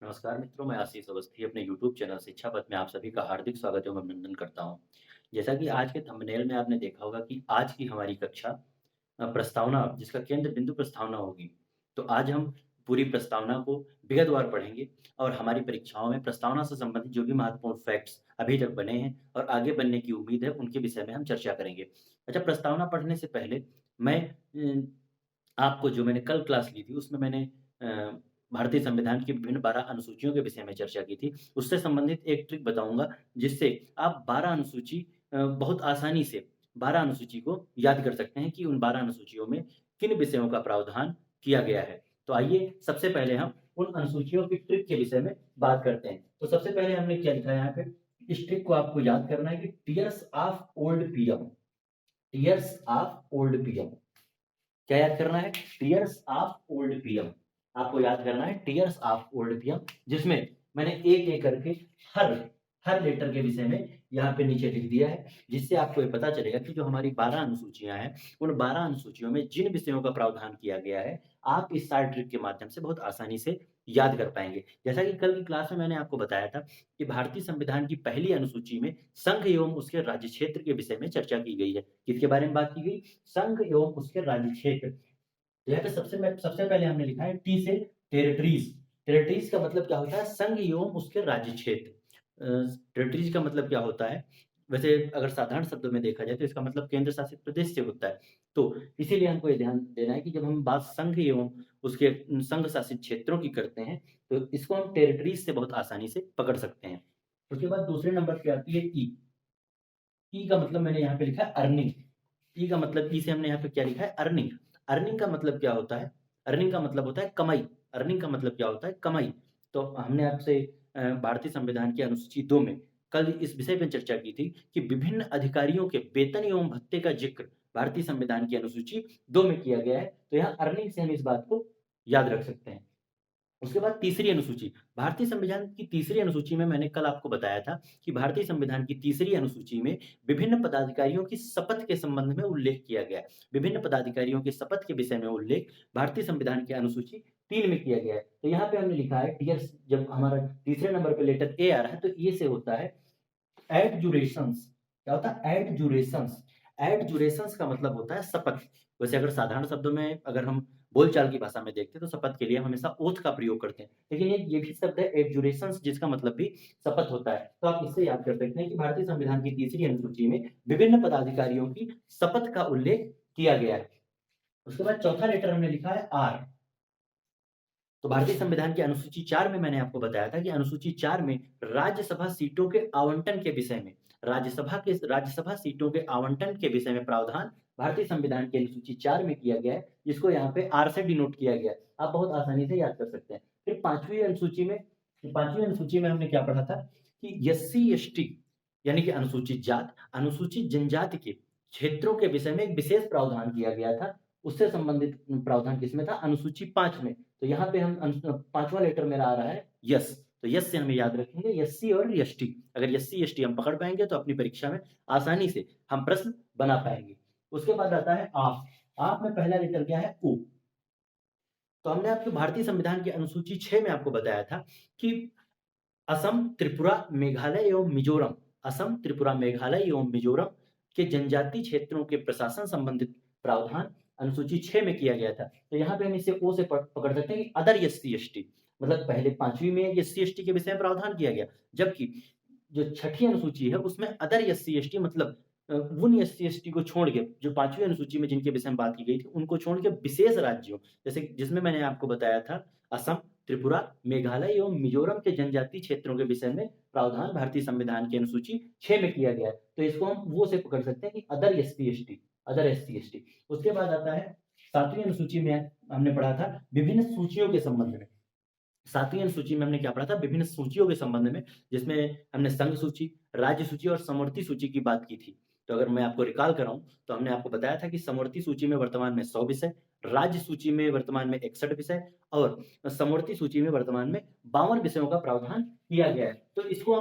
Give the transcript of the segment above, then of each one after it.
नमस्कार मित्रों, मैं आशीष अवस्थी अपने यूट्यूब चैनल शिक्षा पथ में आप सभी का हार्दिक स्वागत एवं अभिनंदन करता हूँ। जैसा कि आज के थंबनेल में आपने देखा होगा कि आज की हमारी कक्षा प्रस्तावना जिसका केंद्र बिंदु प्रस्तावना होगी। तो आज हम पूरी प्रस्तावना को विगतवार पढ़ेंगे और हमारी परीक्षाओं में प्रस्तावना से संबंधित जो भी महत्वपूर्ण फैक्ट्स अभी तक बने हैं और आगे बनने की उम्मीद है, उनके विषय में हम चर्चा करेंगे। अच्छा, प्रस्तावना पढ़ने से पहले मैं आपको जो मैंने कल क्लास ली थी उसमें मैंने भारतीय संविधान की विभिन्न 12 अनुसूचियों के विषय में चर्चा की थी। उससे संबंधित एक ट्रिक बताऊँगा जिससे आप 12 अनुसूची बहुत आसानी से 12 अनुसूची को याद कर सकते हैं कि उन 12 अनुसूचियों में किन विषयों का प्रावधान किया गया है। तो आइए सबसे पहले हम उन अनुसूचियों की ट्रिक के विषय में बात करते हैं। तो सबसे पहले हमने क्या लिखा है यहाँ पे, इस ट्रिक को आपको याद करना है कि tears of old PM, tears of old PM. क्या याद करना है? Tears of old PM. आपको याद करना है टीयर्स ऑफ ओल्ड पीएम, जिसमें मैंने एक-एक करके हर हर लेटर के विषय में यहाँ पे नीचे लिख दिया है, जिससे आपको ये पता चलेगा कि जो हमारी 12 अनुसूचियाँ हैं, उन 12 अनुसूचियों में जिन विषयों का प्रावधान किया गया है, आप इस सार ट्रिक के माध्यम से बहुत आसानी से याद कर पाएँगे। जैसा कि कल की क्लास में मैंने आपको बताया था कि भारतीय संविधान की पहली अनुसूची में संघ एवं उसके राज्य क्षेत्र के विषय में चर्चा की गई है। किसके बारे में बात की गई? संघ एवं उसके राज्य क्षेत्र। तो यहाँ पे सबसे पहले हमने लिखा है टी से टेरिटरीज। टेरिटरीज का मतलब क्या होता है? संघ एवं उसके राज्य क्षेत्र। टेरिटरीज का मतलब क्या होता है? वैसे अगर साधारण शब्दों में देखा जाए तो इसका मतलब केंद्र शासित प्रदेश से होता है। तो इसीलिए हमको ये ध्यान देना है कि जब हम बात संघ एवं उसके संघ शासित क्षेत्रों की करते हैं, तो इसको हम टेरिटरीज से बहुत आसानी से पकड़ सकते हैं। उसके बाद दूसरे नंबर पे आती है ई। ई का मतलब मैंने यहाँ पे लिखा है अर्निंग। ई का मतलब ई से हमने यहाँ पे क्या लिखा है? अर्निंग। अर्निंग का मतलब क्या होता है? अर्निंग का मतलब होता है कमाई। अर्निंग का मतलब क्या होता है? कमाई। तो हमने आपसे भारतीय संविधान की अनुसूची 2 में कल इस विषय पे चर्चा की थी कि विभिन्न अधिकारियों के वेतन एवं भत्ते का ज़िक्र भारतीय संविधान की अनुसूची 2 में किया गया है। तो यहाँ अर्निंग से हम इस बात को याद रख सकते हैं। उसके बाद तीसरी अनुसूची, भारतीय संविधान की तीसरी अनुसूची में मैंने कल आपको बताया था कि भारतीय संविधान की तीसरी अनुसूची में विभिन्न पदाधिकारियों की शपथ के संबंध में उल्लेख किया गया है। विभिन्न पदाधिकारियों के शपथ के विषय में उल्लेख भारतीय संविधान की अनुसूची 3 में किया गया है। तो यहाँ पे हमने लिखा है टीयर्स, जब हमारा तीसरे नंबर पे लेटर ए आ रहा है तो ए से होता है एडजुरेशंस। क्या होता है? एडजुरेशंस। एडजुरेशंस का मतलब होता है शपथ। वैसे अगर साधारण शब्दों में अगर हम बोलचाल की भाषा में देखते हैं तो शपथ के लिए हम हमेशा ओथ का प्रयोग करते हैं। लेकिन ये भी शब्द है एडजुरेशंस, जिसका मतलब भी शपथ होता है। तो आप इससे याद कर सकते हैं कि भारतीय संविधान की तीसरी अनुसूची में विभिन्न पदाधिकारियों की शपथ का उल्लेख किया गया है। उसके बाद चौथा लेटर हमने लिखा है आर। तो भारतीय संविधान की अनुसूची 4 में मैंने आपको बताया था कि अनुसूची 4 में राज्यसभा सीटों के आवंटन के विषय में राज्यसभा सीटों के आवंटन के विषय में प्रावधान भारतीय संविधान की अनुसूची 4 में किया गया है, जिसको यहाँ पे आर से डिनोट किया गया है। आप बहुत आसानी से याद कर सकते हैं। फिर 5वीं अनुसूची में हमने क्या पढ़ा था कि एससी एसटी यानी कि अनुसूचित जात, अनुसूचित जनजाति के क्षेत्रों के विषय में एक विशेष प्रावधान किया गया था। उससे संबंधित प्रावधान किसमें था? अनुसूची 5 में। तो यहाँ पे हम 5वां लेटर मेरा आ रहा है यस। तो यस से हमें याद रखेंगे एससी और एसटी। अगर एससी एसटी हम पकड़ पाएँगे तो अपनी परीक्षा में आसानी से हम प्रश्न बना पाएँगे। उसके बाद आता है आप। आप में पहला लेटर क्या है? ओ। तो हमने आपको भारतीय संविधान की अनुसूची 6 में आपको बताया था कि असम, त्रिपुरा, मेघालय एवं मिजोरम, असम, त्रिपुरा, मेघालय एवं मिजोरम के जनजातीय क्षेत्रों के प्रशासन संबंधित प्रावधान अनुसूची 6 में किया गया था। तो यहाँ पे हम इसे ओ से पकड़ सकते हैं कि अदर एससी एसटी, मतलब पहले 5वीं में एससी एसटी के विषय में प्रावधान किया गया, जबकि जो छठी अनुसूची है उसमें अदर एससी एसटी मतलब उन एससी एसटी को छोड़ के जो 5वीं अनुसूची में जिनके विषय में बात की गई थी उनको छोड़ के विशेष राज्यों, जैसे जिसमें मैंने आपको बताया था असम, त्रिपुरा, मेघालय एवं मिजोरम के जनजातीय क्षेत्रों के विषय में प्रावधान भारतीय संविधान की अनुसूची 6 में किया गया है। तो इसको हम वो से पकड़ सकते हैं कि other SC ST, other SC ST. उसके बाद आता है 7वीं अनुसूची में हमने पढ़ा था विभिन्न सूचियों के संबंध में। 7वीं अनुसूची में हमने क्या पढ़ा था? विभिन्न सूचियों के संबंध में, जिसमें हमने संघ सूची, राज्य सूची और समवर्ती सूची की बात की थी। तो अगर मैं आपको रिकॉल कराऊँ तो हमने आपको बताया था कि समवर्ती सूची में वर्तमान में 100 विषय, राज्य सूची में वर्तमान में 61 विषय और समवर्ती सूची में वर्तमान में 52 विषयों का प्रावधान किया गया है। तो इसको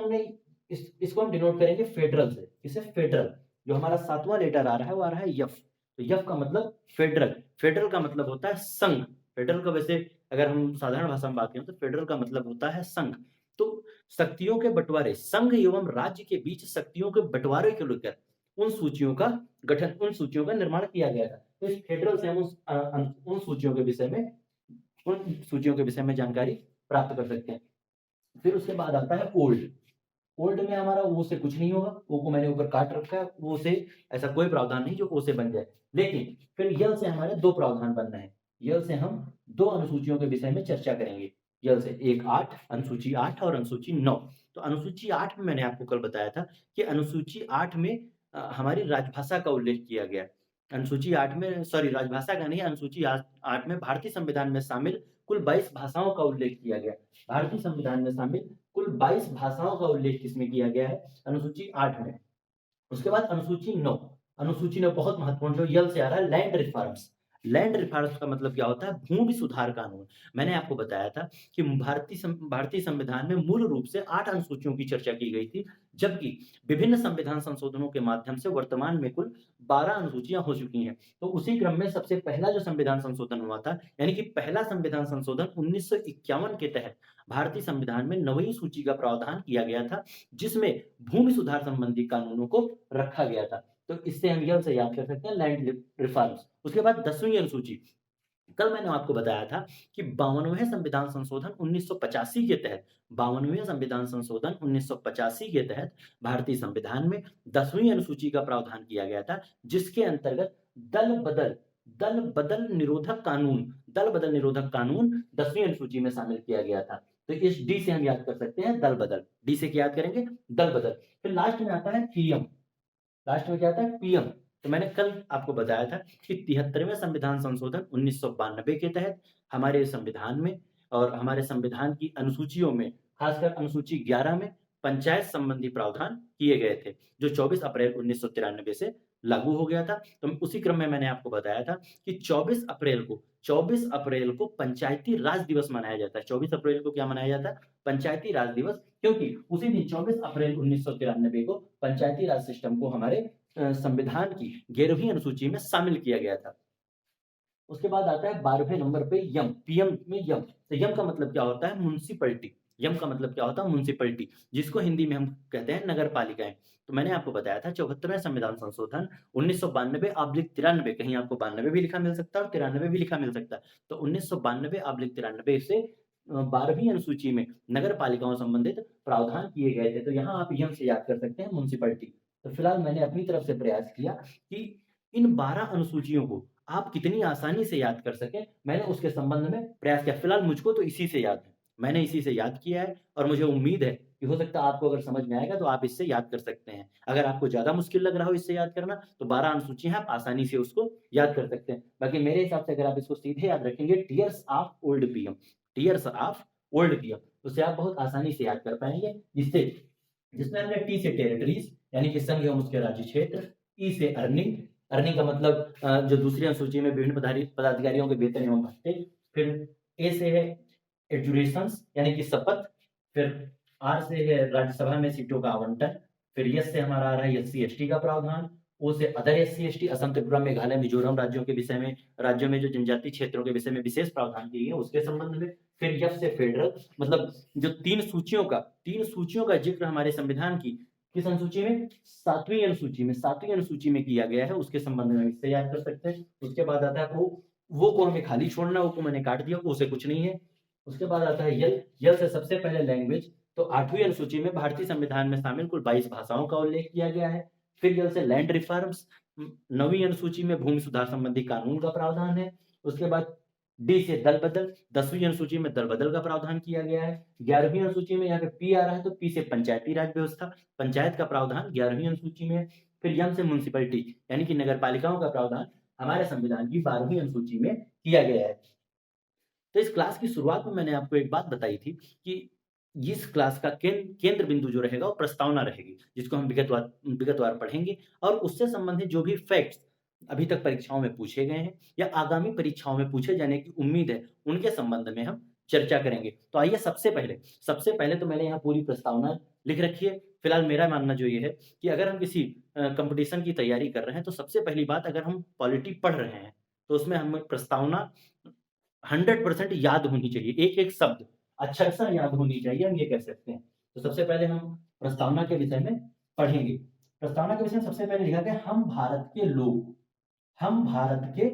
हम डिनोट करेंगे फेडरल से। किससे? फेडरल। जो हमारा 7वां लेटर आ रहा है वो आ रहा है एफ। तो एफ का मतलब फेडरल। फेडरल का मतलब होता है संघ। फेडरल का वैसे अगर हम साधारण भाषा में बात करें तो फेडरल का मतलब होता है संघ। तो शक्तियों के बँटवारे, संघ एवं राज्य के बीच शक्तियों के बँटवारे को लेकर उन सूचियों का निर्माण किया गया था। तो इस फेडरल से हम उन सूचियों के विषय में जानकारी प्राप्त कर सकते हैं। फिर उसके बाद आता है ओल्ड। ओल्ड में हमारा ओ से कुछ नहीं होगा, ओ को मैंने ऊपर काट रखा है, ओ से ऐसा कोई प्रावधान नहीं जो ओ से बन जाए। लेकिन फिर यल से हमारे 2 प्रावधान बनना है। यल से हम 2 अनुसूचियों के विषय में चर्चा करेंगे। यल से एक 8 अनुसूची 8 और अनुसूची 9। तो अनुसूची 8 में मैंने आपको कल बताया था कि अनुसूची 8 में हमारी राजभाषा का उल्लेख किया गया है। अनुसूची 8 में सॉरी राजभाषा का नहीं, अनुसूची 8 में भारतीय संविधान में शामिल कुल 22 भाषाओं का उल्लेख किया गया। भारतीय संविधान में शामिल कुल 22 भाषाओं का उल्लेख किसमें किया गया है? अनुसूची 8 में। उसके बाद अनुसूची 9। अनुसूची 9 बहुत महत्वपूर्ण जो यल से आ रहा है लैंड रिफॉर्म्स। लैंड रिफॉर्म्स का मतलब क्या होता है? भूमि सुधार कानून। मैंने आपको बताया था कि भारतीय संविधान में मूल रूप से 8 अनुसूचियों की चर्चा की गई थी, जबकि विभिन्न संविधान संशोधनों के माध्यम से वर्तमान में कुल 12 अनुसूचियां हो चुकी हैं। तो उसी क्रम में सबसे पहला जो संविधान संशोधन हुआ था, यानी कि पहला संविधान संशोधन 1951 के तहत भारतीय संविधान में 9वीं सूची का प्रावधान किया गया था, जिसमें भूमि सुधार संबंधी कानूनों को रखा गया था। तो इससे हम यल से याद कर सकते हैं लैंड रिफॉर्म्स। उसके बाद 10वीं अनुसूची। कल मैंने आपको बताया था कि 52वें संविधान संशोधन 1985 के तहत 52वें संविधान संशोधन 1985 के तहत भारतीय संविधान में 10वीं अनुसूची का प्रावधान किया गया था, जिसके अंतर्गत दल बदल निरोधक कानून 10वीं अनुसूची में शामिल किया गया था। तो इस डी से हम याद कर सकते हैं दल बदल। डी से क्या याद करेंगे? दल बदल। फिर लास्ट में आता है पीएम। लास्ट में क्या आता है? पीएम। तो मैंने कल आपको बताया था कि 73वें संविधान संशोधन 1992 के तहत हमारे संविधान में और हमारे संविधान की अनुसूचियों में, खासकर अनुसूची 11 में पंचायत संबंधी प्रावधान किए गए थे, जो 24 अप्रैल 1993 से लागू हो गया था। तो उसी क्रम में मैंने आपको बताया था कि 24 अप्रैल को पंचायती राज दिवस मनाया जाता है। 24 अप्रैल को क्या मनाया जाता है? पंचायती राज दिवस, क्योंकि उसी दिन 24 अप्रैल 1993 को पंचायती राज सिस्टम को हमारे संविधान की 11वीं अनुसूची में शामिल किया गया था। उसके बाद आता है 12वें नंबर पे यम। पीएम में यम। तो यम का मतलब क्या होता है? म्युनिसिपैलिटी। यम का मतलब क्या होता है? म्युनिसिपैलिटी, जिसको हिंदी में हम कहते हैं नगर पालिकाएं। तो मैंने आपको बताया था 74वें संविधान संशोधन 1992/93, कहीं आपको 92 भी लिखा मिल सकता है और 93 भी लिखा मिल सकता है। तो 1992/93 से 12वीं अनुसूची में नगर पालिकाओं संबंधित प्रावधान किए गए थे। तो यहाँ आप यम से याद कर सकते हैं म्युनिसिपैलिटी। तो फिलहाल मैंने अपनी तरफ से प्रयास किया कि इन 12 अनुसूचियों को आप कितनी आसानी से याद कर सकें, मैंने उसके संबंध में प्रयास किया। फिलहाल मुझको तो इसी से याद है। मैंने इसी से याद किया है और मुझे उम्मीद है कि हो सकता है आपको अगर समझ में आएगा तो आप इससे याद कर सकते हैं। अगर आपको ज़्यादा मुश्किल लग रहा हो इससे याद करना, तो 12 अनुसूचियाँ आप आसानी से उसको याद कर सकते हैं। बाकी मेरे हिसाब से अगर आप इसको सीधे याद रखेंगे tears of old PM, tears of old PM, उससे आप बहुत आसानी से याद कर पाएँगे। जिसमें हमने टी से टेरिटरीज यानी कि संघ एवं उसके राज्य क्षेत्र, ई से अर्निंग, अर्निंग का मतलब जो दूसरी अनुसूची में विभिन्न पदाधिकारियों के वेतन एवं भत्ते। फिर ए से है एजुरेशंस यानी कि शपथ। फिर आर से है राज्यसभा में सीटों का आवंटन। फिर एस से हमारा आ रहा है एससी एसटी का प्रावधान। ओ से other SC ST, Assam Tripura Meghalaya Mizoram राज्यों के विषय में, राज्यों में जो जनजातीय क्षेत्रों के विषय में विशेष प्रावधान किए गए उसके संबंध में। फिर एफ से फेडरल, मतलब जो तीन सूचियों का जिक्र हमारे संविधान की किस अनुसूची में? 7वीं अनुसूची में किया गया है, उसके संबंध में इससे याद कर सकते हैं। उसके बाद आता है वो को हमें खाली छोड़ना, वो को मैंने काट दिया, वो से कुछ नहीं है। उसके बाद आता है यल से सबसे पहले लैंग्वेज। तो 8वीं अनुसूची में भारतीय संविधान में शामिल कुल 22 भाषाओं का उल्लेख किया गया है। फिर यल से लैंड रिफॉर्म्स। 9वीं अनुसूची में भूमि सुधार संबंधी कानून का प्रावधान है। उसके बाद डी से दल बदल, 10वीं अनुसूची में दल बदल का प्रावधान किया गया है। 11वीं अनुसूची में यहाँ पे पी आ रहा है, तो पी से पंचायती राज व्यवस्था, पंचायत का प्रावधान 11वीं अनुसूची में है। फिर यम से म्युनिसिपैलिटी यानी कि नगर पालिकाओं का प्रावधान हमारे संविधान की 12वीं अनुसूची में किया गया है। तो इस क्लास की शुरुआत में मैंने आपको एक बात बताई थी कि इस क्लास का केंद्र बिंदु जो रहेगा वो प्रस्तावना रहेगी, जिसको हम विगतवार पढ़ेंगे और उससे संबंधित जो भी फैक्ट्स अभी तक परीक्षाओं में पूछे गए हैं या आगामी परीक्षाओं में पूछे जाने की उम्मीद है, उनके संबंध में हम चर्चा करेंगे। तो आइए सबसे पहले तो मैंने यहाँ पूरी प्रस्तावना लिख रखी है। फिलहाल मेरा मानना जो ये है कि अगर हम किसी कंपटीशन की तैयारी कर रहे हैं तो सबसे पहली बात, अगर हम पॉलिटी पढ़ रहे हैं तो उसमें हमें प्रस्तावना 100% याद होनी चाहिए, एक एक शब्द अक्षरशः याद होनी चाहिए, हम ये कह सकते हैं। तो सबसे पहले हम प्रस्तावना के विषय में पढ़ेंगे। प्रस्तावना के विषय में सबसे पहले लिखा गया हम भारत के लोग, हम भारत के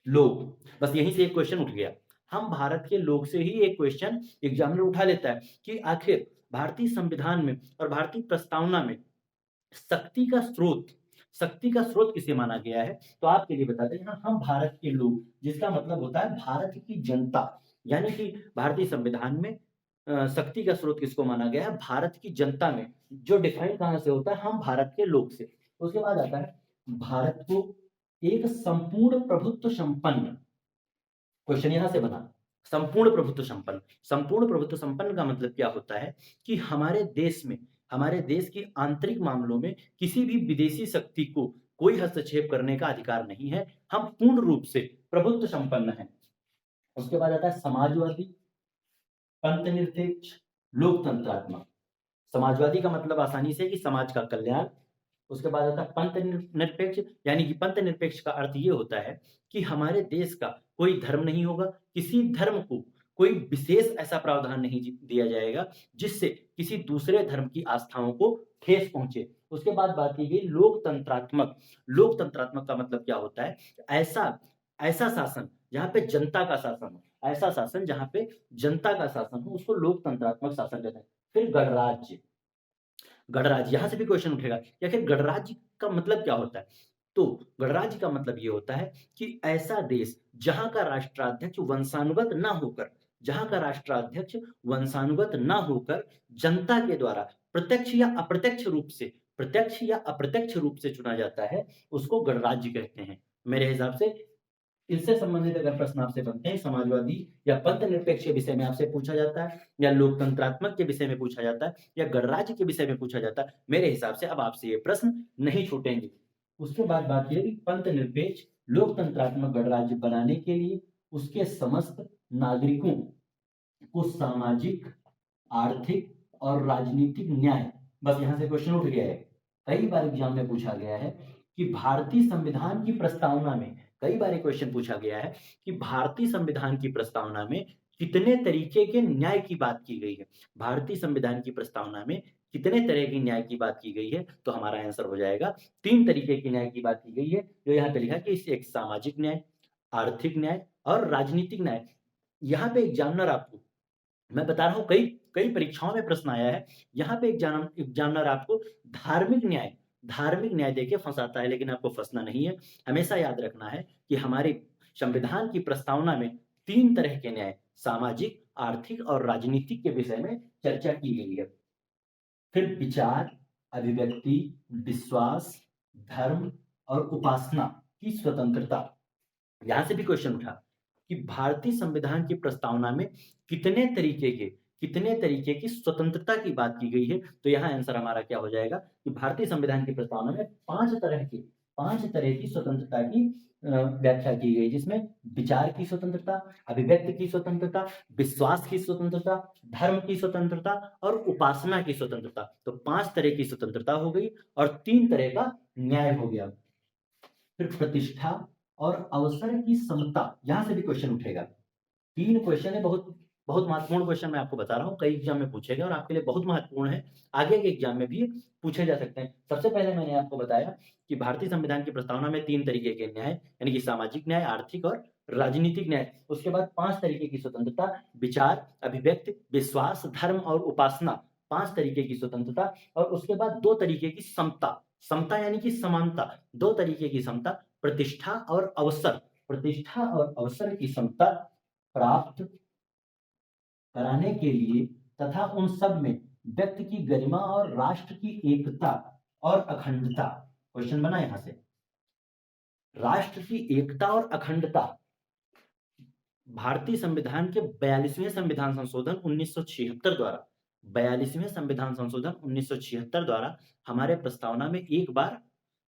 लोग, बस यहीं से एक क्वेश्चन उठ गया। हम भारत के लोग से ही एक क्वेश्चन एग्जामिनर उठा लेता है कि आखिर भारतीय संविधान में और भारतीय प्रस्तावना में शक्ति का स्रोत, शक्ति का स्रोत किसे माना गया है? तो आपके लिए बता दें, हाँ, हम भारत के लोग, जिसका मतलब होता है भारत की जनता, यानी कि भारतीय संविधान में शक्ति का स्रोत किसको माना गया है? भारत की जनता में, जो डिफाइन कहां से होता है? हम भारत के लोग से। उसके बाद आता है भारत को एक संपूर्ण प्रभुत्व संपन्न, क्वेश्चन यहां से बना, संपूर्ण प्रभुत्व संपन्न। संपूर्ण प्रभुत्व संपन्न का मतलब क्या होता है कि हमारे देश में, हमारे देश के आंतरिक मामलों में किसी भी विदेशी शक्ति को कोई हस्तक्षेप करने का अधिकार नहीं है, हम पूर्ण रूप से प्रभुत्व संपन्न हैं। उसके बाद आता है समाजवादी, पंथनिरपेक्ष, लोकतंत्रात्मक। समाजवादी का मतलब आसानी से कि समाज का कल्याण। उसके बाद आता है पंथ निरपेक्ष, यानी कि पंथ निरपेक्ष का अर्थ ये होता है कि हमारे देश का कोई धर्म नहीं होगा, किसी धर्म को कोई विशेष ऐसा प्रावधान नहीं दिया जाएगा जिससे किसी दूसरे धर्म की आस्थाओं को ठेस पहुंचे। उसके बाद बात की गई लोकतंत्रात्मक। लोकतंत्रात्मक का मतलब क्या होता है? ऐसा ऐसा शासन जहां पे जनता का शासन हो, ऐसा शासन जहां पे जनता का शासन हो, उसको लोकतंत्रात्मक शासन कहते हैं। फिर गणराज्य, गणराज्य यहां से भी क्वेश्चन उठेगा कि आखिर गणराज्य का मतलब क्या होता है? तो गणराज्य का मतलब ये होता है कि ऐसा देश जहां का राष्ट्राध्यक्ष वंशानुगत ना होकर, जहां का राष्ट्राध्यक्ष वंशानुगत ना होकर जनता के द्वारा प्रत्यक्ष या अप्रत्यक्ष रूप से, प्रत्यक्ष या अप्रत्यक्ष रूप से चुना जाता है, उसको गणराज्य कहते हैं। मेरे हिसाब से इससे संबंधित अगर प्रश्न आपसे बनते हैं, समाजवादी या पंथ निरपेक्ष के विषय में आपसे पूछा जाता है, या लोकतंत्रात्मक के विषय में पूछा जाता है, या गणराज्य के विषय में पूछा जाता है, मेरे हिसाब से अब आपसे ये प्रश्न नहीं छूटेंगे। उसके बाद बात यह कि पंथ निरपेक्ष लोकतंत्रात्मक गणराज्य बनाने के लिए उसके समस्त नागरिकों को सामाजिक, आर्थिक और राजनीतिक न्याय, बस यहां से क्वेश्चन उठ गया है। कई बार एग्जाम में पूछा गया है कि भारतीय संविधान की प्रस्तावना में, कई बार क्वेश्चन पूछा गया है कि भारतीय संविधान की प्रस्तावना में कितने तरीके के न्याय की बात की गई है? भारतीय संविधान की प्रस्तावना में कितने तरह की न्याय की बात की गई है? तो हमारा आंसर हो जाएगा 3 तरीके की न्याय की बात की गई है, जो यहाँ पे लिखा कि एक सामाजिक न्याय, आर्थिक न्याय और राजनीतिक न्याय। यहाँ पे एग्जामिनर आपको, मैं बता रहा हूँ, कई कई परीक्षाओं में प्रश्न आया है, यहाँ पे एग्जामिनर आपको धार्मिक न्याय, धार्मिक न्याय देके फंसाता है, लेकिन आपको फंसना नहीं है। हमेशा याद रखना है कि हमारे संविधान की प्रस्तावना में 3 तरह के न्याय, सामाजिक, आर्थिक और राजनीतिक के विषय में चर्चा की गई है। फिर विचार, अभिव्यक्ति, विश्वास, धर्म और उपासना की स्वतंत्रता। यहां से भी क्वेश्चन उठा कि भारतीय संविधान की प्रस्तावना में कितने तरीके के, कितने तरीके की स्वतंत्रता की बात की गई है? तो यहाँ आंसर हमारा क्या हो जाएगा कि भारतीय संविधान की प्रस्तावना में 5 तरह की स्वतंत्रता की व्याख्या की गई, जिसमें विचार की स्वतंत्रता, अभिव्यक्ति की स्वतंत्रता, विश्वास की स्वतंत्रता, धर्म की स्वतंत्रता और उपासना की स्वतंत्रता। तो 5 तरह की स्वतंत्रता हो गई और 3 तरह का न्याय हो गया। फिर प्रतिष्ठा और अवसर की समता, यहां से भी क्वेश्चन उठेगा। 3 क्वेश्चन है, बहुत बहुत महत्वपूर्ण क्वेश्चन मैं आपको बता रहा हूँ, कई एग्जाम में पूछे गए और आपके लिए बहुत महत्वपूर्ण है, आगे के एग्जाम में भी पूछे जा सकते हैं। सबसे पहले मैंने आपको बताया कि भारतीय संविधान की प्रस्तावना में 3 तरीके के न्याय, यानी कि सामाजिक न्याय, आर्थिक और राजनीतिक न्याय। उसके बाद 5 तरीके की स्वतंत्रता, विचार, अभिव्यक्ति, विश्वास, धर्म और उपासना, 5 तरीके की स्वतंत्रता। और उसके बाद 2 तरीके की समता, समता यानी कि समानता, 2 तरीके की समता, प्रतिष्ठा और अवसर, प्रतिष्ठा और अवसर की समता प्राप्त कराने के लिए तथा उन सब में व्यक्ति की गरिमा और राष्ट्र की एकता और अखंडता। क्वेश्चन बना यहां से, राष्ट्र की एकता और अखंडता। भारतीय संविधान के 42वें संविधान संशोधन 1976 द्वारा, 42वें संविधान संशोधन 1976 द्वारा हमारे प्रस्तावना में एक बार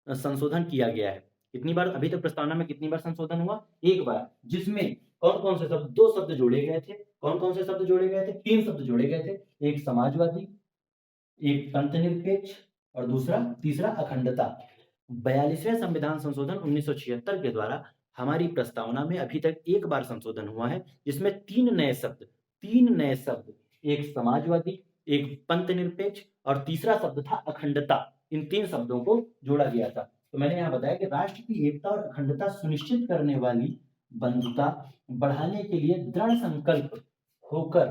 संशोधन किया गया है। कितनी बार? अभी तक प्रस्तावना में कितनी बार संशोधन हुआ? एक बार, जिसमें कौन कौन से शब्द, 2 शब्द जोड़े गए थे। कौन कौन से शब्द जोड़े गए थे? 3 शब्द जोड़े गए थे, एक समाजवादी, एक पंथनिरपेक्ष और दूसरा, तीसरा अखंडता। 42वें संविधान संशोधन 1976 के द्वारा हमारी प्रस्तावना में अभी तक एक बार संशोधन हुआ है, जिसमें 3 नए शब्द, एक समाजवादी, एक पंथ निरपेक्ष और तीसरा शब्द था अखंडता। इन 3 शब्दों को जोड़ा गया था। तो मैंने यहाँ बताया कि राष्ट्र की एकता और अखंडता सुनिश्चित करने वाली बंधुता बढ़ाने के लिए दृढ़ संकल्प होकर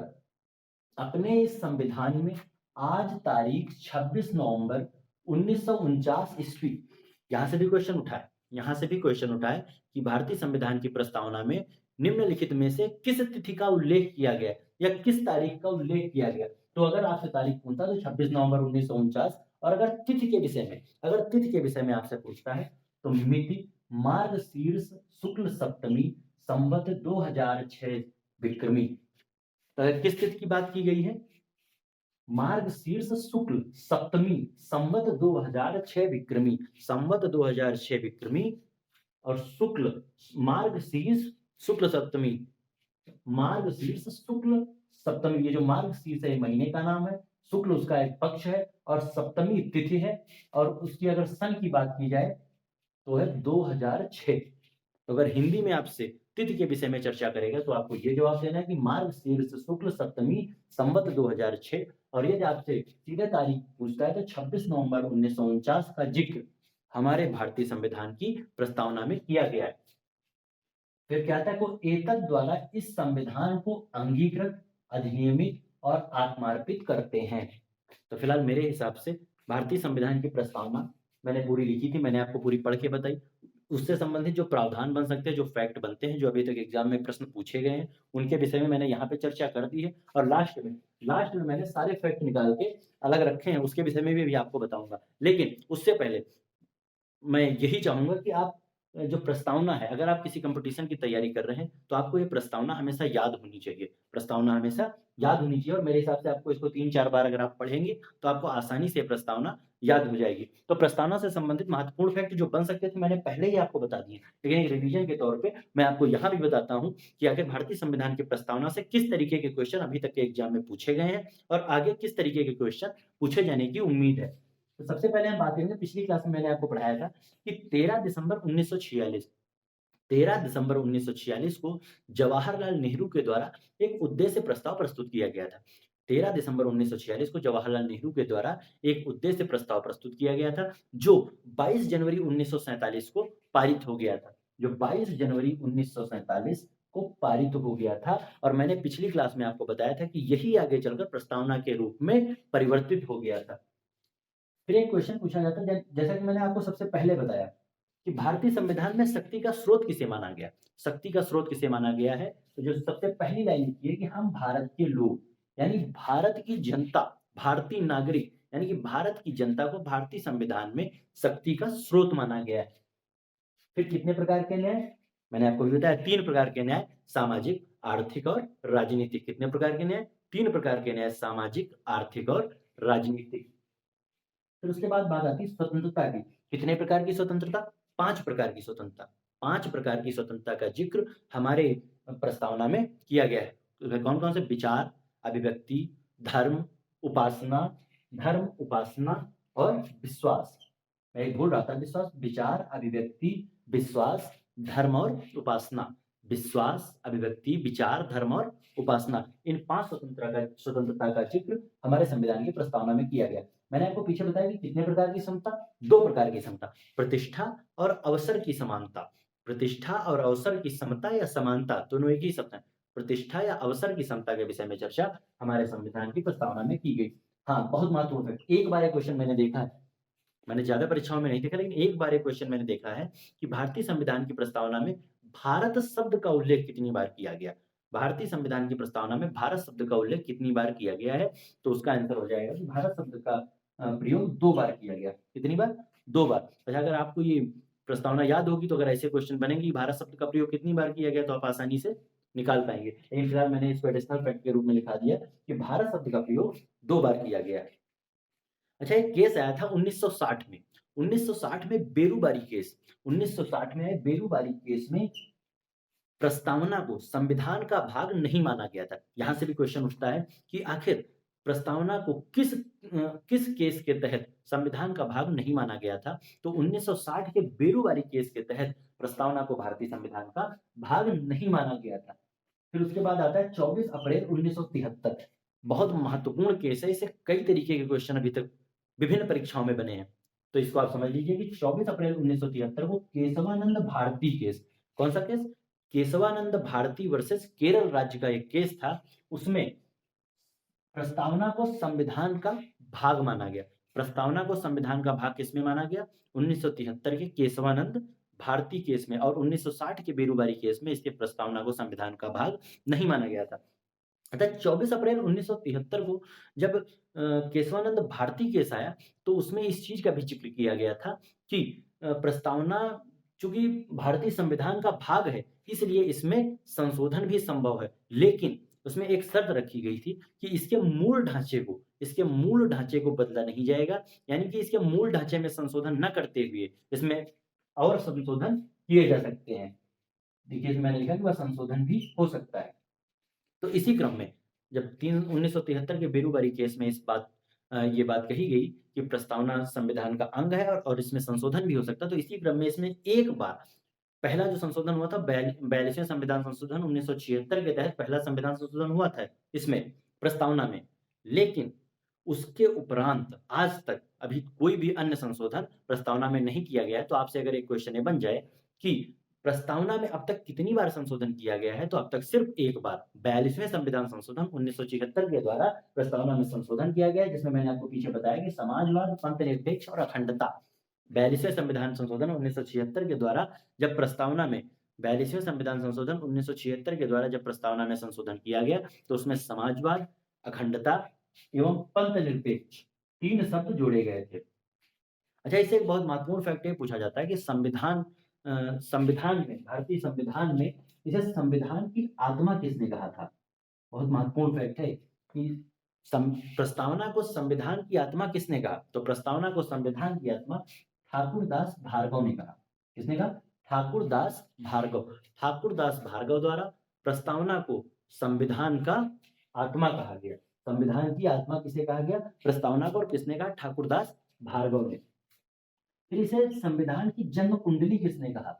अपने इस संविधान में आज तारीख 26 नवंबर 1949 ईस्वी, यहाँ से भी क्वेश्चन उठा है कि भारतीय संविधान की प्रस्तावना में निम्नलिखित में से किस तिथि का उल्लेख किया गया या किस तारीख का उल्लेख किया गया। तो अगर आपसे तारीख पूछता तो 26 नवंबर 1949, और अगर तिथि के विषय में आपसे पूछता है तो मिति मार्गशीर्ष शुक्ल सप्तमी संवत 2006 विक्रमी। तो किस तिथि की बात की गई है? मार्गशीर्ष शुक्ल सप्तमी संवत 2006 विक्रमी, संवत 2006 विक्रमी। और शुक्ल मार्गशीर्ष शुक्ल सप्तमी, मार्गशीर्ष शुक्ल सप्तमी, ये जो मार्गशीर्ष है महीने का नाम है, शुक्ल उसका एक पक्ष है और सप्तमी तिथि है, और उसकी अगर सन की बात की जाए तो है 2006। तो अगर हिंदी में आपसे तिथि के विषय में चर्चा करेगा तो आपको ये जवाब देना है कि मार्गशीर्ष शुक्ल सप्तमी संवत 2006। और यदि आपसे सीधे तारीख पूछता है तो 26 नवंबर 1949 का जिक्र हमारे भारतीय संविधान की प्रस्तावना में किया गया है। फिर कहता है को एतद द्वारा इस संविधान को अंगीकृत, अधिनियमित और आत्मार्पित करते हैं। तो फिलहाल मेरे हिसाब से भारतीय संविधान की प्रस्तावना मैंने पूरी लिखी थी, मैंने आपको पूरी पढ़ के बताई। उससे संबंधित जो प्रावधान बन सकते हैं, जो फैक्ट बनते हैं, जो अभी तक एग्जाम में प्रश्न पूछे गए हैं, उनके विषय में मैंने यहाँ पे चर्चा कर दी है। और लास्ट में मैंने सारे फैक्ट निकाल के अलग रखे हैं, उसके विषय में भी आपको बताऊंगा। लेकिन उससे पहले मैं यही चाहूंगा कि आप जो प्रस्तावना है, अगर आप किसी कंपटीशन की तैयारी कर रहे हैं तो आपको ये प्रस्तावना हमेशा याद होनी चाहिए, और मेरे हिसाब से आपको इसको 3-4 बार अगर आप पढ़ेंगे तो आपको आसानी से प्रस्तावना याद हो जाएगी। तो प्रस्तावना से संबंधित महत्वपूर्ण फैक्ट जो बन सकते थे मैंने पहले ही आपको बता दिए, लेकिन एक रिवीजन के तौर पे मैं आपको यहाँ भी बताता हूँ कि आखिर भारतीय संविधान की प्रस्तावना से किस तरीके के क्वेश्चन अभी तक के एग्जाम में पूछे गए हैं और आगे किस तरीके के क्वेश्चन पूछे जाने की उम्मीद है। तो सबसे पहले हम बात करेंगे, पिछली क्लास में मैंने आपको पढ़ाया था कि 13 दिसंबर 1946 को जवाहरलाल नेहरू के द्वारा एक उद्देश्य प्रस्ताव प्रस्तुत किया गया था। 13 दिसंबर 1946 को जवाहरलाल नेहरू के द्वारा एक उद्देश्य प्रस्ताव प्रस्तुत किया गया था, जो 22 जनवरी 1947 को पारित हो गया था, को पारित हो गया था। और मैंने पिछली क्लास में आपको बताया था कि यही आगे चलकर प्रस्तावना के रूप में परिवर्तित हो गया था। फिर एक क्वेश्चन पूछा जाता है, जैसा कि मैंने आपको सबसे पहले बताया कि भारतीय संविधान में शक्ति का स्रोत किसे माना गया, है। तो जो सबसे पहली लाइन लिखी है कि हम भारत के लोग, यानी भारत की जनता, भारतीय नागरिक, यानी कि भारत की जनता को भारतीय संविधान में शक्ति का स्रोत माना गया है। फिर कितने प्रकार के न्याय? मैंने आपको भी बताया 3 प्रकार के न्याय, सामाजिक, आर्थिक और राजनीतिक। कितने प्रकार के न्याय? 3 प्रकार के न्याय, सामाजिक, आर्थिक और राजनीतिक। फिर उसके बाद बात आती है स्वतंत्रता की। कितने प्रकार की स्वतंत्रता? 5 प्रकार की स्वतंत्रता। 5 प्रकार की स्वतंत्रता का जिक्र हमारे प्रस्तावना में किया गया है। तो कौन-कौन से? विचार, अभिव्यक्ति, धर्म, उपासना और विश्वास। मैं एक भूल रहा था, विश्वास, विचार, अभिव्यक्ति, विश्वास, धर्म और उपासना। विश्वास, अभिव्यक्ति, विचार, धर्म और उपासना, इन 5 स्वतंत्रता का जिक्र हमारे संविधान की प्रस्तावना में किया गया। मैंने आपको पीछे बताया कि कितने प्रकार की समता? 2 प्रकार की समता, प्रतिष्ठा और अवसर की समानता। प्रतिष्ठा और अवसर की समता या समानता दोनों एक ही शब्द है। प्रतिष्ठा या अवसर की समता के विषय में चर्चा हमारे संविधान की प्रस्तावना में की गई। हाँ, बहुत महत्वपूर्ण है। एक बार एक क्वेश्चन मैंने देखा है, मैंने ज्यादा परीक्षाओं में नहीं देखा, लेकिन एक बार एक क्वेश्चन मैंने देखा है कि भारतीय संविधान की प्रस्तावना में भारत शब्द का उल्लेख कितनी बार किया गया। भारतीय संविधान की प्रस्तावना में भारत शब्द का उल्लेख कितनी बार किया गया है? तो उसका आंसर हो जाएगा कि भारत शब्द का प्रयोग 2 बार किया गया। कितनी बार? 2 बार। तो अगर आपको ये प्रस्तावना याद होगी तो अगर ऐसे क्वेश्चन बनेंगे कि भारत शब्द का प्रयोग कितनी बार किया गया तो आप आसानी से निकाल पाएंगे। लेकिन फिलहाल मैंने इसको एडिशनल फैक्ट के रूप में लिखा दिया कि भारत शब्द का प्रयोग 2 बार किया गया है। अच्छा, एक केस आया था 1960 में। 1960 में बेरूबारी केस, 1960 में बेरूबारी केस में प्रस्तावना को संविधान का भाग नहीं माना गया था। यहां से भी क्वेश्चन उठता है कि आखिर प्रस्तावना को किस केस के तहत संविधान का भाग नहीं माना गया था। तो 1960 के बेरूबारी केस के तहत प्रस्तावना को भारतीय संविधान का भाग नहीं माना गया था। फिर उसके बाद आता है 24 अप्रैल 1973। बहुत महत्वपूर्ण केस है, इससे कई तरीके के क्वेश्चन अभी तक विभिन्न परीक्षाओं में बने हैं। तो इसको आप समझ लीजिए कि 24 अप्रैल 1973 को केशवानंद भारती केस, कौन सा केस? केशवानंद भारती वर्सेस केरल राज्य का एक केस था। उसमें प्रस्तावना को संविधान का भाग माना गया। प्रस्तावना को संविधान का भाग किसमें माना गया? 1973 के केशवानंद भारती केस में, और 1960 के बेरूबारी केस में इसके प्रस्तावना को संविधान का भाग नहीं माना गया था। अतः 24 अप्रैल 1973 को जब केशवानंद भारती केस आया, तो उसमें इस चीज का भी जिक्र किया गया था कि प्रस्तावना चूंकि भारतीय संविधान का भाग है, इसलिए इसमें संशोधन भी संभव है, लेकिन उसमें एक शर्त रखी गई थी कि इसके मूल ढांचे को बदला नहीं जाएगा, यानी कि इसके मूल ढांचे में संशोधन न करते हुए इसमें और संशोधन किए जा सकते हैं। देखिए, मैंने लिखा कि वह संशोधन भी हो सकता है। तो इसी क्रम में जब 1973 के बेरूबारी केस में ये बात कही गई कि प्रस्तावना संविधान का अंग है और इसमें संशोधन भी हो सकता है, तो इसी क्रम में इसमें एक बार पहला जो संशोधन हुआ था 42वें संविधान संशोधन 1976 के तहत पहला संविधान संशोधन हुआ था इसमें, प्रस्तावना में। लेकिन उसके उपरांत आज तक अभी कोई भी अन्य संशोधन प्रस्तावना में नहीं किया गया है। तो आपसे अगर एक क्वेश्चन ये बन जाए कि प्रस्तावना में अब तक कितनी बार संशोधन किया गया है, तो अब तक सिर्फ एक बार 42वें संविधान संशोधन 1976 के द्वारा प्रस्तावना में संशोधन किया गया है, जिसमें मैंने आपको पीछे बताया कि समाजवाद, पंथनिरपेक्ष और अखंडता। 42वें संविधान संशोधन 1976 के द्वारा जब प्रस्तावना में 42वें संविधान संशोधन 1976 के द्वारा जब प्रस्तावना में संशोधन किया गया, तो उसमें समाजवाद, अखंडता एवं पंथनिरपेक्ष 3 शब्द जोड़े गए थे। अच्छा, इससे एक बहुत महत्वपूर्ण फैक्ट ये पूछा जाता है कि संविधान में, भारतीय संविधान में इसे संविधान की आत्मा किसने कहा था? बहुत महत्वपूर्ण फैक्ट है कि प्रस्तावना को संविधान की आत्मा किसने कहा? तो प्रस्तावना को संविधान की आत्मा ठाकुरदास भार्गव ने कहा। किसने कहा? ठाकुरदास भार्गव। ठाकुरदास भार्गव द्वारा प्रस्तावना को संविधान का आत्मा कहा गया। संविधान की आत्मा किसे कहा गया? प्रस्तावना को। और किसने कहा? ठाकुरदास भार्गव ने। फिर इसे संविधान की जन्म कुंडली किसने कहा?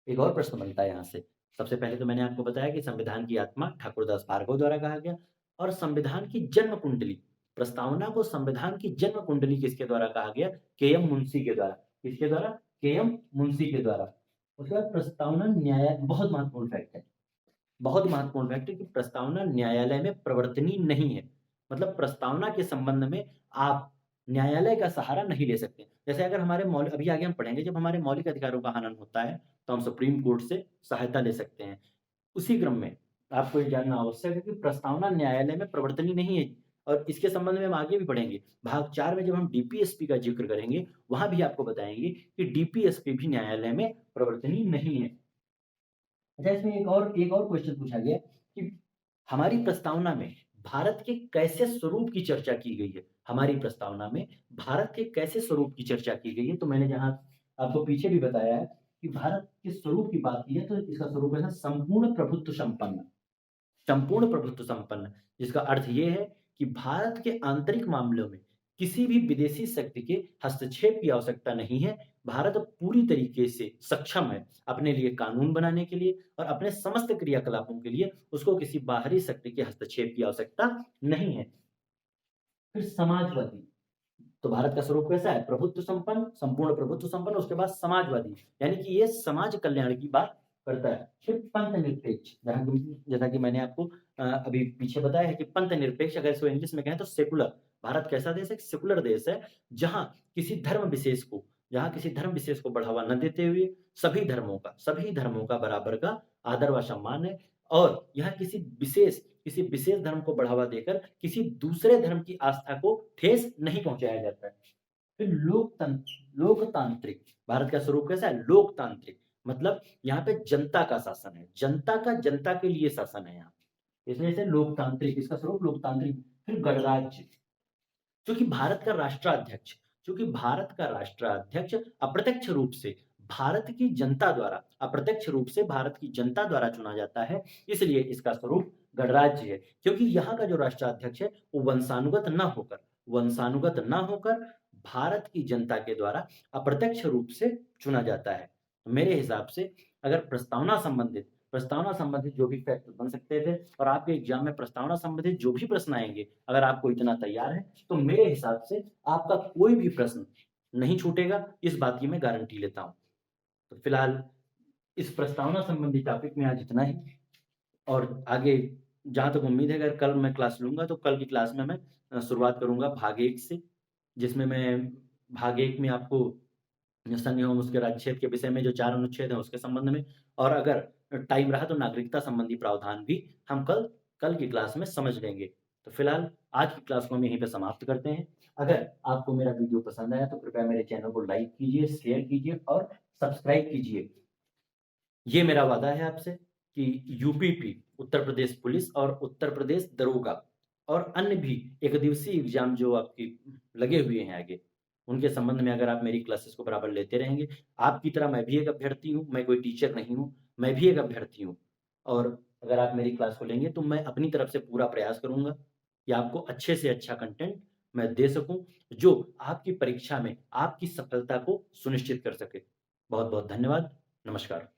एक और प्रश्न बनता है यहाँ से। सबसे पहले तो मैंने आपको बताया कि संविधान की आत्मा ठाकुरदास भार्गव द्वारा कहा गया, और संविधान की जन्म कुंडली, प्रस्तावना को संविधान की जन्म कुंडली किसके द्वारा कहा गया? के.एम. मुंशी के द्वारा। किसके द्वारा? के.एम. मुंशी के द्वारा। उसके बाद प्रस्तावना न्याय, बहुत महत्वपूर्ण फैक्ट है, बहुत महत्वपूर्ण फैक्ट है कि प्रस्तावना न्यायालय में प्रवर्तनीय नहीं है। मतलब प्रस्तावना के संबंध में आप न्यायालय का सहारा नहीं ले सकते। जैसे अगर हमारे अभी आगे हम पढ़ेंगे, जब हमारे मौलिक अधिकारों का हनन होता है तो हम सुप्रीम कोर्ट से सहायता ले सकते हैं। उसी क्रम में आपको ये जानना आवश्यक है कि प्रस्तावना न्यायालय में प्रवर्तनीय नहीं है, और इसके संबंध में हम आगे भी पढ़ेंगे। भाग 4 में जब हम डीपीएसपी का जिक्र करेंगे, वहां भी आपको बताएंगे कि डीपीएसपी भी न्यायालय में प्रवर्तनीय नहीं है। अच्छा, इसमें एक और क्वेश्चन पूछा गया कि हमारी प्रस्तावना में भारत के कैसे स्वरूप की चर्चा की गई है? हमारी प्रस्तावना में भारत के कैसे स्वरूप की चर्चा की गई है? तो मैंने जहां आपको पीछे भी बताया है कि भारत के स्वरूप की बात की है, तो इसका स्वरूप है संपूर्ण प्रभुत्व संपन्न। संपूर्ण प्रभुत्व संपन्न, जिसका अर्थ ये है कि भारत के आंतरिक मामलों में किसी भी विदेशी शक्ति के हस्तक्षेप की आवश्यकता नहीं है। भारत पूरी तरीके से सक्षम है अपने लिए कानून बनाने के लिए, और अपने समस्त क्रियाकलापों के लिए उसको किसी बाहरी शक्ति के हस्तक्षेप की आवश्यकता नहीं है। फिर समाजवादी, तो भारत का स्वरूप कैसा है? प्रभुत्व संपन्न, संपूर्ण प्रभुत्व संपन्न, उसके बाद समाजवादी, यानी कि ये समाज कल्याण की बात करता है। फिर पंथ निरपेक्ष, जैसा कि मैंने आपको अभी पीछे बताया है कि पंथ निरपेक्ष, अगर इसको इंग्लिश में कहें तो सेकुलर। भारत कैसा देश है? सेकुलर देश है, जहां किसी धर्म विशेष को बढ़ावा न देते हुए सभी धर्मों का बराबर का आदर व सम्मान है, और यह किसी विशेष धर्म को बढ़ावा देकर किसी दूसरे धर्म की आस्था को ठेस नहीं पहुंचाया जाता है। फिर लोकतांत्रिक, भारत का स्वरूप कैसा है? लोकतांत्रिक, मतलब यहाँ पे जनता का शासन है, जनता के लिए शासन है यहाँ, इसलिए इसे लोकतांत्रिक, इसका स्वरूप लोकतांत्रिक। फिर गणराज्य, क्योंकि भारत का राष्ट्राध्यक्ष अप्रत्यक्ष रूप से भारत की जनता द्वारा चुना जाता है, इसलिए इसका स्वरूप गणराज्य है। क्योंकि यहाँ का जो राष्ट्राध्यक्ष है वो वंशानुगत न होकर भारत की जनता के द्वारा अप्रत्यक्ष रूप से चुना जाता है। मेरे हिसाब से अगर प्रस्तावना संबंधित जो भी फैक्ट बन सकते थे और आपके एग्जाम में प्रस्तावना संबंधित जो भी प्रश्न आएँगे, अगर आपको इतना तैयार है, तो मेरे हिसाब से आपका कोई भी प्रश्न नहीं छूटेगा, इस बात की मैं गारंटी लेता हूँ। तो फिलहाल इस प्रस्तावना संबंधी टॉपिक में आज इतना ही और आगे जहाँ तक उम्मीद है अगर कल मैं क्लास लूँगा, तो कल की क्लास में मैं शुरुआत करूँगा भाग 1 से, जिसमें मैं भाग 1 में आपको संनियम उसके राज्यछेद के विषय में जो 4 अनुच्छेद हैं उसके संबंध में और अगर टाइम रहा तो नागरिकता संबंधी प्रावधान भी हम कल कल की क्लास में समझ लेंगे। तो फिलहाल आज की क्लास को हम यहीं पे समाप्त करते हैं। अगर आपको मेरा वीडियो पसंद आया तो कृपया मेरे चैनल को लाइक कीजिए, शेयर कीजिए और सब्सक्राइब कीजिए। ये मेरा वादा है आपसे कि यूपीपी, उत्तर प्रदेश पुलिस और उत्तर प्रदेश दरोगा और अन्य भी एक दिवसीय एग्ज़ाम जो आपकी लगे हुए हैं आगे, उनके संबंध में अगर आप मेरी क्लासेस को बराबर लेते रहेंगे, आपकी तरह मैं भी एक अभ्यर्थी हूँ, मैं कोई टीचर नहीं हूँ, मैं भी एक अभ्यर्थी हूँ। और अगर आप मेरी क्लास को लेंगे तो मैं अपनी तरफ से पूरा प्रयास करूँगा कि आपको अच्छे से अच्छा कंटेंट मैं दे सकूँ, जो आपकी परीक्षा में आपकी सफलता को सुनिश्चित कर सके। बहुत-बहुत धन्यवाद। नमस्कार।